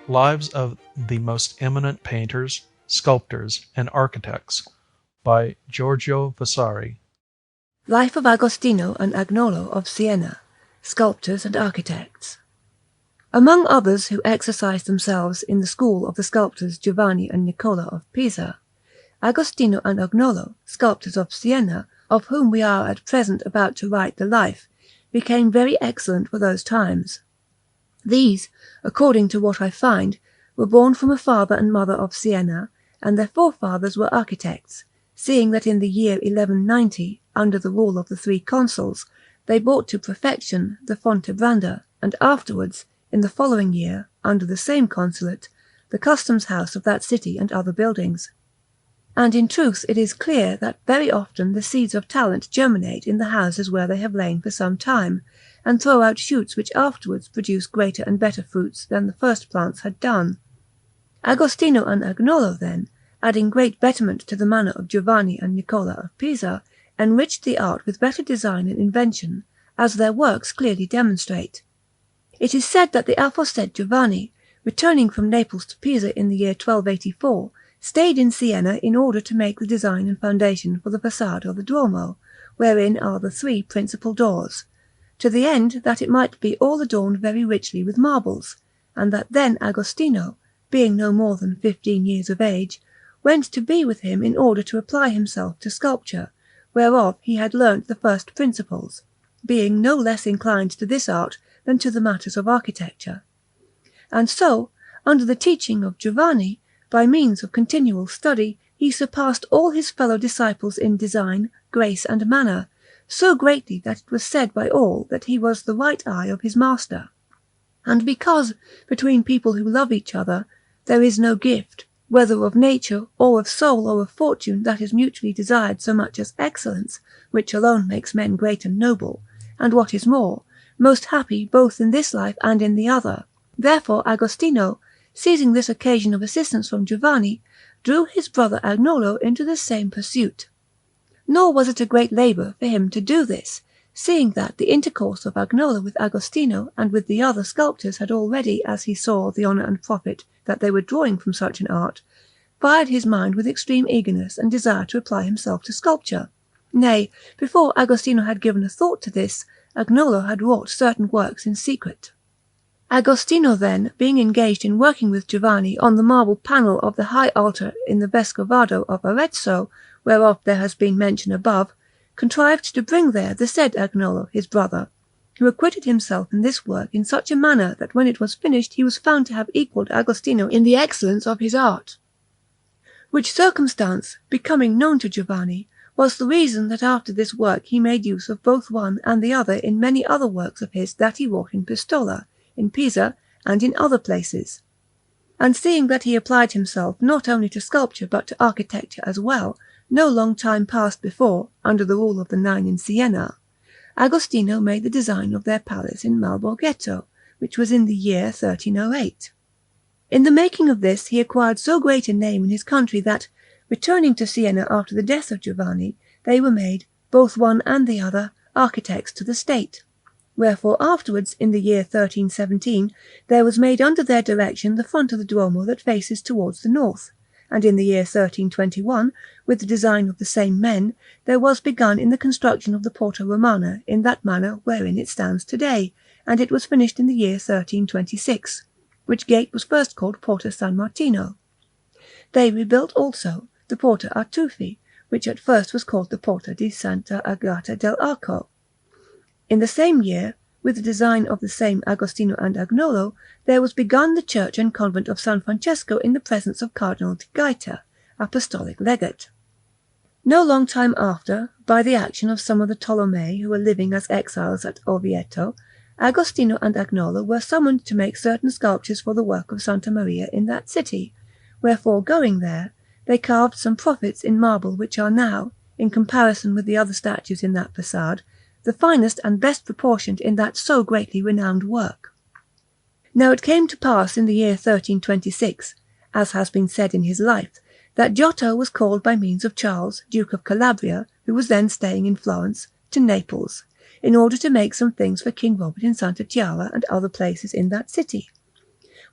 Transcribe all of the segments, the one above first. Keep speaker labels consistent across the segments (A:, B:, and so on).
A: Lives of the Most Eminent Painters, Sculptors, and Architects by Giorgio Vasari.
B: Life of Agostino and Agnolo of Siena, Sculptors and Architects. Among others who exercised themselves in the school of the sculptors Giovanni and Niccola of Pisa, Agostino and Agnolo, sculptors of Siena, of whom we are at present about to write the life, became very excellent for those times. These, according to what I find, were born from a father and mother of Siena, and their forefathers were architects, seeing that in the year 1190, under the rule of the three consuls, they brought to perfection the Fontebranda, and afterwards, in the following year, under the same consulate, the customs house of that city and other buildings. And in truth it is clear that very often the seeds of talent germinate in the houses where they have lain for some time, and throw out shoots which afterwards produce greater and better fruits than the first plants had done. Agostino and Agnolo, then, adding great betterment to the manner of Giovanni and Niccola of Pisa, enriched the art with better design and invention, as their works clearly demonstrate. It is said that the aforesaid Giovanni, returning from Naples to Pisa in the year 1284, stayed in Siena in order to make the design and foundation for the façade of the Duomo, wherein are the three principal doors, to the end that it might be all adorned very richly with marbles, and that then Agostino, being no more than 15 years of age, went to be with him in order to apply himself to sculpture, whereof he had learnt the first principles, being no less inclined to this art than to the matters of architecture. And so, under the teaching of Giovanni, by means of continual study, he surpassed all his fellow disciples in design, grace, and manner, so greatly that it was said by all that he was the right eye of his master. And because, between people who love each other, there is no gift, whether of nature, or of soul, or of fortune, that is mutually desired so much as excellence, which alone makes men great and noble, and what is more, most happy both in this life and in the other. Therefore Agostino, seizing this occasion of assistance from Giovanni, drew his brother Agnolo into the same pursuit. Nor was it a great labour for him to do this, seeing that the intercourse of Agnolo with Agostino and with the other sculptors had already, as he saw the honour and profit that they were drawing from such an art, fired his mind with extreme eagerness and desire to apply himself to sculpture. Nay, before Agostino had given a thought to this, Agnolo had wrought certain works in secret. Agostino then, being engaged in working with Giovanni on the marble panel of the high altar in the Vescovado of Arezzo, whereof there has been mention above, contrived to bring there the said Agnolo his brother, who acquitted himself in this work in such a manner that when it was finished he was found to have equalled Agostino in the excellence of his art. Which circumstance, becoming known to Giovanni, was the reason that after this work he made use of both one and the other in many other works of his that he wrought in Pistola, in Pisa, and in other places. And seeing that he applied himself not only to sculpture but to architecture as well, no long time passed before, under the rule of the Nine in Siena, Agostino made the design of their palace in Malborghetto, which was in the year 1308. In the making of this he acquired so great a name in his country that, returning to Siena after the death of Giovanni, they were made, both one and the other, architects to the state. Wherefore afterwards, in the year 1317, there was made under their direction the front of the Duomo that faces towards the north, and in the year 1321, with the design of the same men, there was begun in the construction of the Porta Romana in that manner wherein it stands today, and it was finished in the year 1326, which gate was first called Porta San Martino. They rebuilt also the Porta Artufi, which at first was called the Porta di Santa Agata del Arco. In the same year, with the design of the same Agostino and Agnolo, there was begun the church and convent of San Francesco in the presence of Cardinal de Gaeta, apostolic legate. No long time after, by the action of some of the Tolomei who were living as exiles at Orvieto, Agostino and Agnolo were summoned to make certain sculptures for the work of Santa Maria in that city, wherefore going there, they carved some prophets in marble which are now, in comparison with the other statues in that façade, the finest and best proportioned in that so greatly renowned work. Now it came to pass in the year 1326, as has been said in his life, that Giotto was called by means of Charles, Duke of Calabria, who was then staying in Florence, to Naples, in order to make some things for King Robert in Santa Chiara and other places in that city.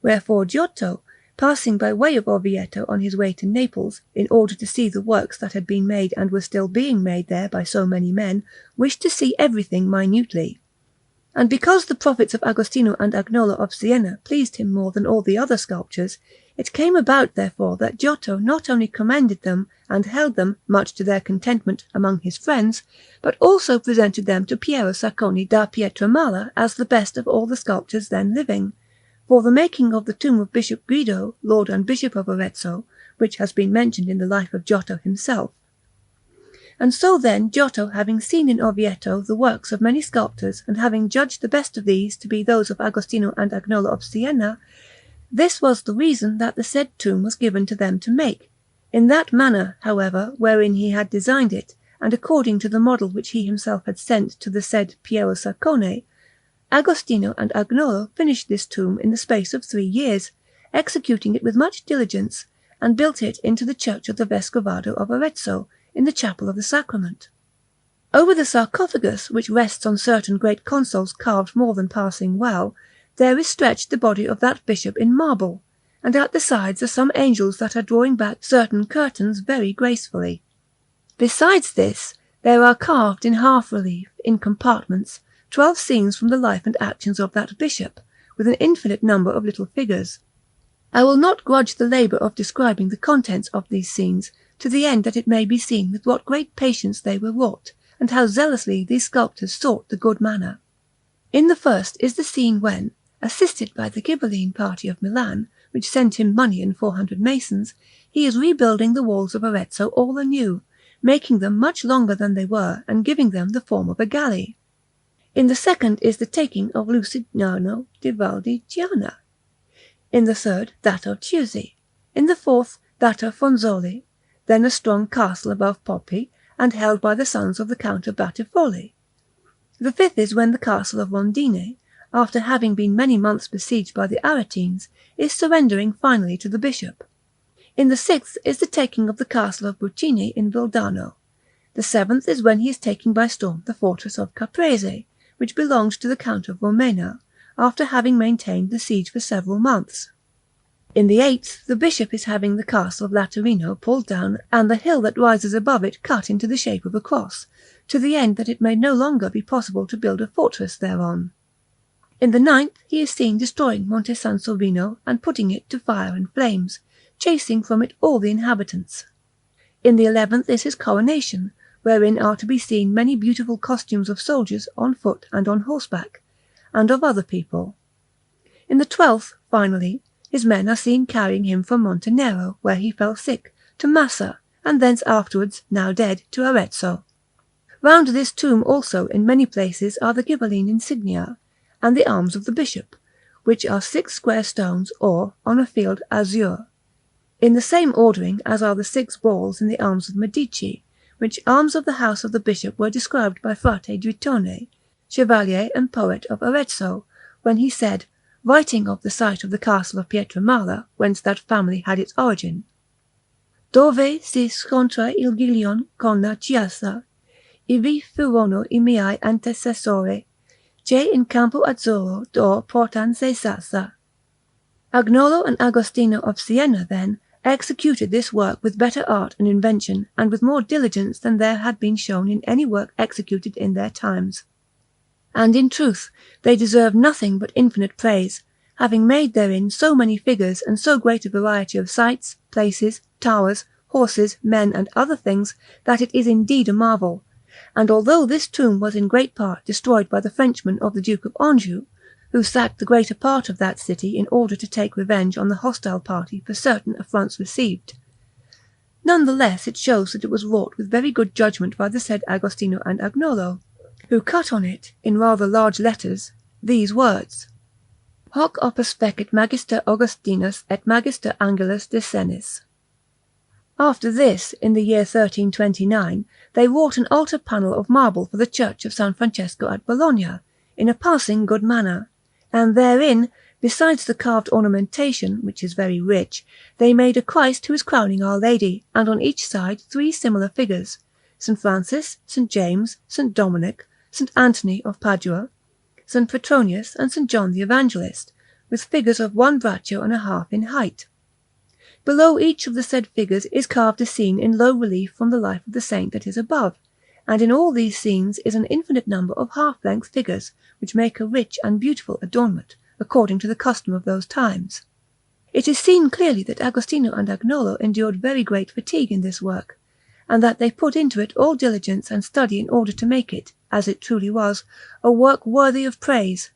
B: wherefore Giotto, passing by way of Orvieto on his way to Naples, in order to see the works that had been made and were still being made there by so many men, wished to see everything minutely. And because the profits of Agostino and Agnolo of Siena pleased him more than all the other sculptures, it came about therefore that Giotto not only commended them and held them, much to their contentment, among his friends, but also presented them to Piero Sacconi da Pietramala as the best of all the sculptors then living, for the making of the tomb of Bishop Guido, Lord and Bishop of Arezzo, which has been mentioned in the life of Giotto himself. And so then Giotto, having seen in Orvieto the works of many sculptors, and having judged the best of these to be those of Agostino and Agnolo of Siena, this was the reason that the said tomb was given to them to make, in that manner, however, wherein he had designed it, and according to the model which he himself had sent to the said Piero Saccone. Agostino and Agnolo finished this tomb in the space of 3 years, executing it with much diligence, and built it into the church of the Vescovado of Arezzo, in the chapel of the Sacrament. Over the sarcophagus, which rests on certain great consoles carved more than passing well, there is stretched the body of that bishop in marble, and at the sides are some angels that are drawing back certain curtains very gracefully. Besides this, there are carved in half relief, in compartments, 12 scenes from the life and actions of that bishop, with an infinite number of little figures. I will not grudge the labour of describing the contents of these scenes, to the end that it may be seen with what great patience they were wrought, and how zealously these sculptors sought the good manner. In the first is the scene when, assisted by the Ghibelline party of Milan, which sent him money and 400 masons, he is rebuilding the walls of Arezzo all anew, making them much longer than they were, and giving them the form of a galley. In the second is the taking of Lucignano di Valdichiana. In the third, that of Chiusi. In the fourth, that of Fonzoli. Then a strong castle above Poppi, and held by the sons of the Count of Battifoli. The fifth is when the castle of Rondine, after having been many months besieged by the Aretines, is surrendering finally to the bishop. In the sixth is the taking of the castle of Buccini in Vildano. The seventh is when he is taking by storm the fortress of Caprese, which belonged to the Count of Romena, after having maintained the siege for several months. In the eighth, the bishop is having the castle of Laterino pulled down and the hill that rises above it cut into the shape of a cross, to the end that it may no longer be possible to build a fortress thereon. In the ninth, he is seen destroying Monte Sansovino and putting it to fire and flames, chasing from it all the inhabitants. In the 11th is his coronation, wherein are to be seen many beautiful costumes of soldiers on foot and on horseback, and of other people. In the 12th, finally, his men are seen carrying him from Montenero, where he fell sick, to Massa, and thence afterwards, now dead, to Arezzo. Round this tomb also in many places are the Ghibelline insignia, and the arms of the bishop, which are 6 square stones, or, on a field azure, in the same ordering as are the 6 balls in the arms of Medici, which arms of the house of the bishop were described by Frate Dritone, chevalier and poet of Arezzo, when he said, writing of the site of the castle of Pietramala, whence that family had its origin: Dove si scontra il Giglion con la Chiesa, ivi furono I miei antecessori, che in campo azzurro d'or portan se sassa. Agnolo and Agostino of Siena, then, executed this work with better art and invention, and with more diligence than there had been shown in any work executed in their times. And in truth, they deserve nothing but infinite praise, having made therein so many figures and so great a variety of sites, places, towers, horses, men, and other things, that it is indeed a marvel. And although this tomb was in great part destroyed by the Frenchmen of the Duke of Anjou, who sacked the greater part of that city in order to take revenge on the hostile party for certain affronts received, none the less it shows that it was wrought with very good judgment by the said Agostino and Agnolo, who cut on it, in rather large letters, these words: Hoc opus fecit Magister Augustinus et Magister Angelus de Senis. After this, in the year 1329, they wrought an altar panel of marble for the church of San Francesco at Bologna, in a passing good manner, and therein, besides the carved ornamentation, which is very rich, they made a Christ who is crowning Our Lady, and on each side 3 similar figures, St. Francis, St. James, St. Dominic, St. Anthony of Padua, St. Petronius, and St. John the Evangelist, with figures of 1 braccio and a half in height. Below each of the said figures is carved a scene in low relief from the life of the saint that is above, and in all these scenes is an infinite number of half-length figures, which make a rich and beautiful adornment, according to the custom of those times. It is seen clearly that Agostino and Agnolo endured very great fatigue in this work, and that they put into it all diligence and study in order to make it, as it truly was, a work worthy of praise.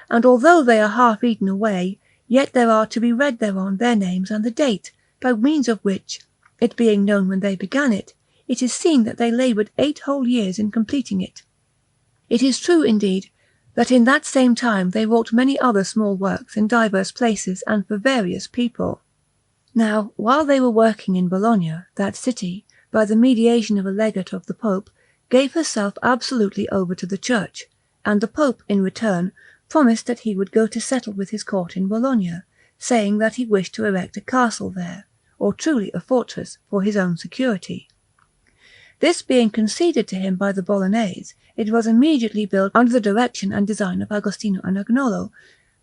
B: And although they are half eaten away, yet there are to be read thereon their names and the date, by means of which, it being known when they began it, it is seen that they laboured 8 whole years in completing it. It is true, indeed, that in that same time they wrought many other small works in divers places and for various people. Now, while they were working in Bologna, that city, by the mediation of a legate of the Pope, gave herself absolutely over to the Church, and the Pope, in return, promised that he would go to settle with his court in Bologna, saying that he wished to erect a castle there, or truly a fortress, for his own security. This being conceded to him by the Bolognese, it was immediately built under the direction and design of Agostino and Agnolo,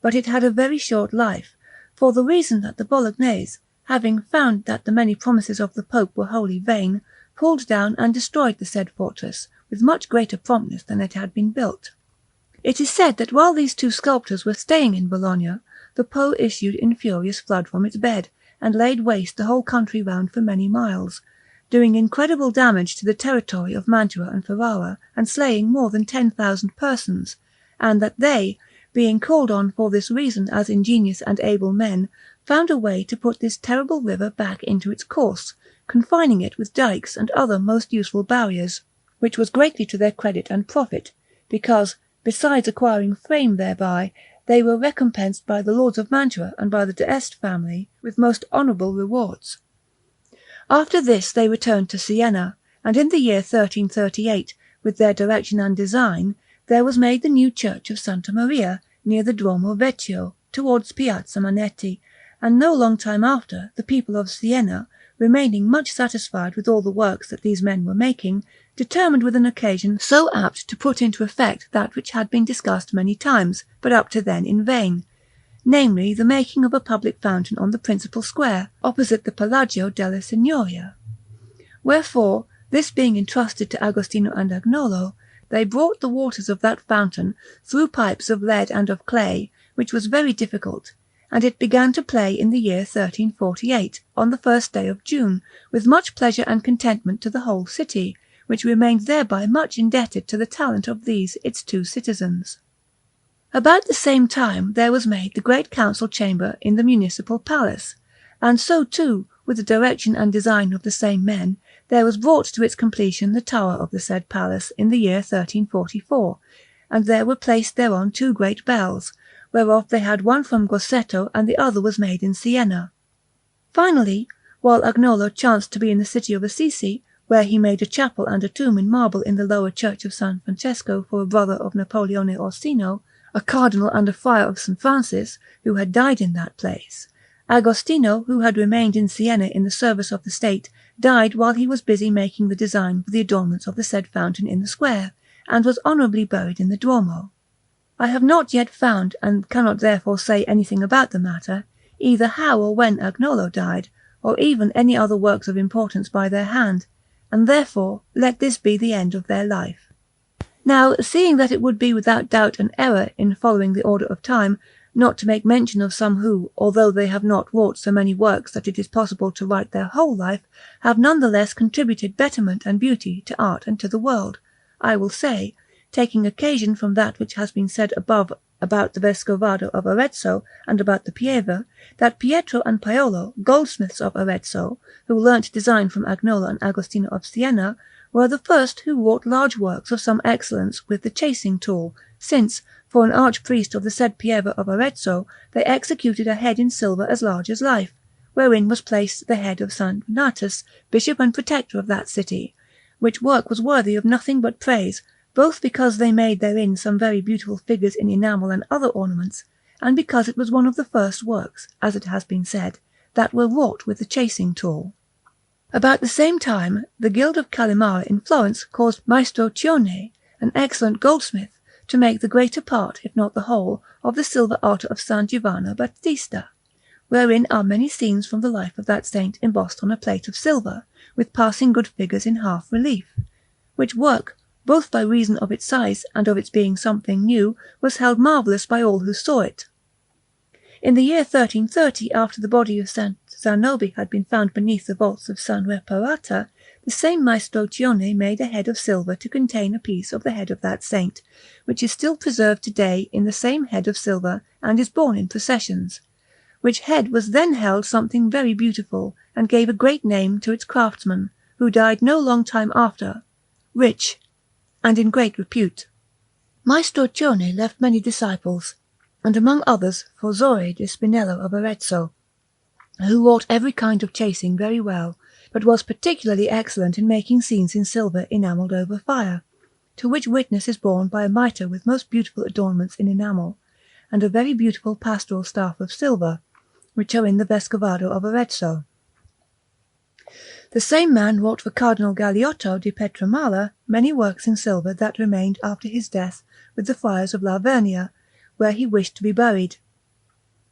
B: but it had a very short life, for the reason that the Bolognese, having found that the many promises of the Pope were wholly vain, pulled down and destroyed the said fortress with much greater promptness than it had been built. It is said that while these 2 sculptors were staying in Bologna, the Po issued in furious flood from its bed, and laid waste the whole country round for many miles, doing incredible damage to the territory of Mantua and Ferrara, and slaying more than 10,000 persons, and that they, being called on for this reason as ingenious and able men, found a way to put this terrible river back into its course, confining it with dikes and other most useful barriers, which was greatly to their credit and profit, because, besides acquiring fame thereby, they were recompensed by the lords of Mantua and by the d'Este family with most honourable rewards. After this they returned to Siena, and in the year 1338, with their direction and design, there was made the new church of Santa Maria, near the Duomo Vecchio, towards Piazza Manetti, and no long time after, the people of Siena, remaining much satisfied with all the works that these men were making, determined with an occasion so apt to put into effect that which had been discussed many times, but up to then in vain, namely the making of a public fountain on the principal square, opposite the Palagio della Signoria. Wherefore, this being entrusted to Agostino and Agnolo, they brought the waters of that fountain through pipes of lead and of clay, which was very difficult, and it began to play in the year 1348, on the 1st day of June, with much pleasure and contentment to the whole city, which remained thereby much indebted to the talent of these its 2 citizens. About the same time there was made the great council chamber in the municipal palace, and so too, with the direction and design of the same men, there was brought to its completion the tower of the said palace in the year 1344, and there were placed thereon 2 great bells, whereof they had one from Grosseto and the other was made in Siena. Finally, while Agnolo chanced to be in the city of Assisi, where he made a chapel and a tomb in marble in the lower church of San Francesco for a brother of Napoleone Orsino, a cardinal and a friar of St. Francis, who had died in that place, Agostino, who had remained in Siena in the service of the state, died while he was busy making the design for the adornments of the said fountain in the square, and was honourably buried in the Duomo. I have not yet found, and cannot therefore say anything about the matter, either how or when Agnolo died, or even any other works of importance by their hand, and therefore let this be the end of their life. Now, seeing that it would be without doubt an error in following the order of time, not to make mention of some who, although they have not wrought so many works that it is possible to write their whole life, have none the less contributed betterment and beauty to art and to the world, I will say, taking occasion from that which has been said above about the Vescovado of Arezzo and about the Pieve, that Pietro and Paolo, goldsmiths of Arezzo, who learnt design from Agnolo and Agostino of Siena, were the first who wrought large works of some excellence with the chasing tool, since, for an archpriest of the said Pieve of Arezzo, they executed a head in silver as large as life, wherein was placed the head of St. Donatus, bishop and protector of that city, which work was worthy of nothing but praise, both because they made therein some very beautiful figures in enamel and other ornaments, and because it was one of the first works, as it has been said, that were wrought with the chasing tool. About the same time, the Guild of Calimara in Florence caused Maestro Cione, an excellent goldsmith, to make the greater part, if not the whole, of the silver altar of San Giovanni Battista, wherein are many scenes from the life of that saint embossed on a plate of silver, with passing good figures in half relief, which work, both by reason of its size and of its being something new, was held marvellous by all who saw it. In the year 1330, after the body of St. Zanobi had been found beneath the vaults of San Reparata, the same Maestro Cione made a head of silver to contain a piece of the head of that saint, which is still preserved today in the same head of silver and is borne in processions, which head was then held something very beautiful, and gave a great name to its craftsman, who died no long time after, rich and in great repute. Maestro Cione left many disciples, and among others Forzore di Spinello of Arezzo, who wrought every kind of chasing very well, but was particularly excellent in making scenes in silver enamelled over fire, to which witness is borne by a mitre with most beautiful adornments in enamel, and a very beautiful pastoral staff of silver, which are in the Vescovado of Arezzo. The same man wrought for Cardinal Galeotto di Pietramala many works in silver that remained after his death with the friars of La Vernia, where he wished to be buried.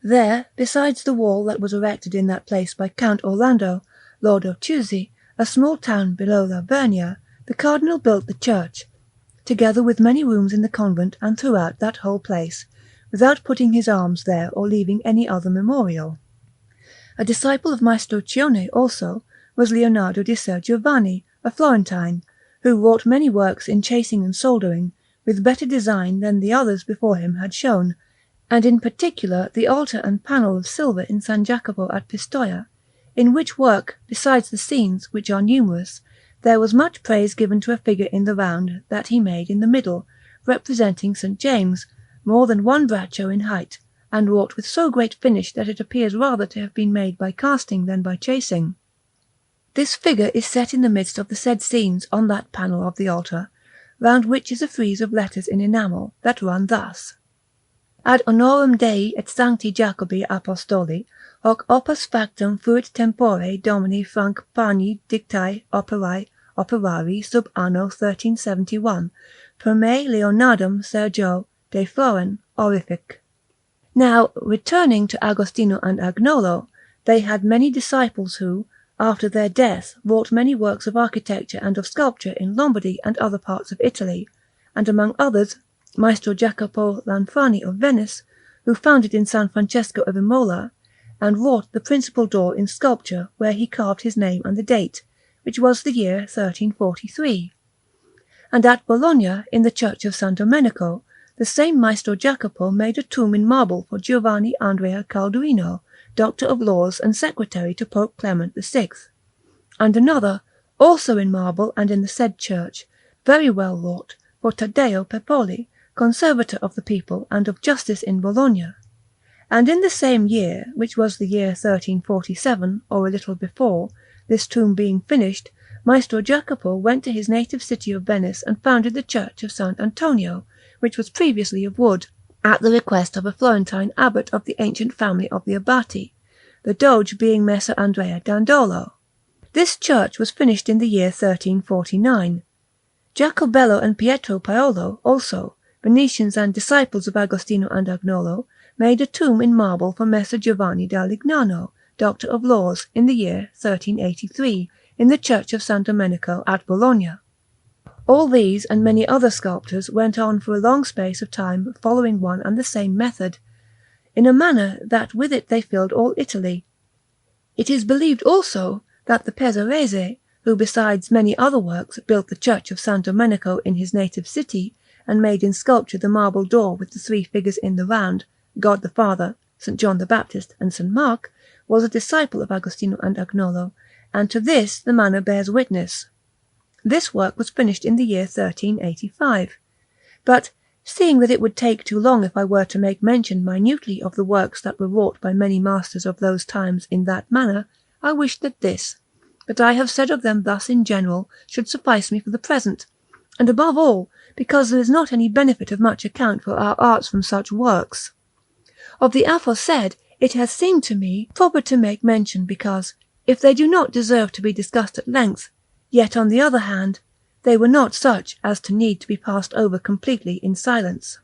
B: There, besides the wall that was erected in that place by Count Orlando, Lord of Chiusi, a small town below La Vernia, the Cardinal built the church, together with many rooms in the convent and throughout that whole place, without putting his arms there or leaving any other memorial. A disciple of Maestro Cione, also, was Leonardo di Ser Giovanni, a Florentine, who wrought many works in chasing and soldering, with better design than the others before him had shown, and in particular the altar and panel of silver in San Jacopo at Pistoia, in which work, besides the scenes, which are numerous, there was much praise given to a figure in the round that he made in the middle, representing St. James, more than 1 braccio in height, and wrought with so great finish that it appears rather to have been made by casting than by chasing. This figure is set in the midst of the said scenes on that panel of the altar, round which is a frieze of letters in enamel, that run thus: Ad honorem Dei et Sancti Jacobi Apostoli, hoc opus factum fuit tempore Domini Franc Pani dictae operari sub anno 1371, per me Leonardum Sergio de Floren orific. Now, returning to Agostino and Agnolo, they had many disciples who, after their death, wrought many works of architecture and of sculpture in Lombardy and other parts of Italy, and among others Maestro Jacopo Lanfrani of Venice, who founded in San Francesco of Imola, and wrought the principal door in sculpture, where he carved his name and the date, which was the year 1343. And at Bologna, in the church of San Domenico, the same Maestro Jacopo made a tomb in marble for Giovanni Andrea Calduino, Doctor of Laws and Secretary to Pope Clement VI, and another, also in marble and in the said church, very well wrought, for Taddeo Pepoli, Conservator of the people and of justice in Bologna. And in the same year, which was the year 1347, or a little before, this tomb being finished, Maestro Jacopo went to his native city of Venice and founded the church of Sant' Antonio, which was previously of wood, at the request of a Florentine abbot of the ancient family of the Abbati, the Doge being Messer Andrea Dandolo. This church was finished in the year 1349. Jacobello and Pietro Paolo, also, Venetians and disciples of Agostino and Agnolo, made a tomb in marble for Messer Giovanni da Lignano, Doctor of Laws, in the year 1383, in the church of San Domenico at Bologna. All these and many other sculptors went on for a long space of time following one and the same method, in a manner that with it they filled all Italy. It is believed also that the Pesarese, who besides many other works built the church of San Domenico in his native city, and made in sculpture the marble door with the 3 figures in the round, God the Father, St. John the Baptist, and St. Mark, was a disciple of Agostino and Agnolo, and to this the manner bears witness. This work was finished in the year 1385. But, seeing that it would take too long if I were to make mention minutely of the works that were wrought by many masters of those times in that manner, I wish that I have said of them thus in general, should suffice me for the present, and above all, because there is not any benefit of much account for our arts from such works. Of the aforesaid, it has seemed to me proper to make mention because, if they do not deserve to be discussed at length, yet on the other hand, they were not such as to need to be passed over completely in silence.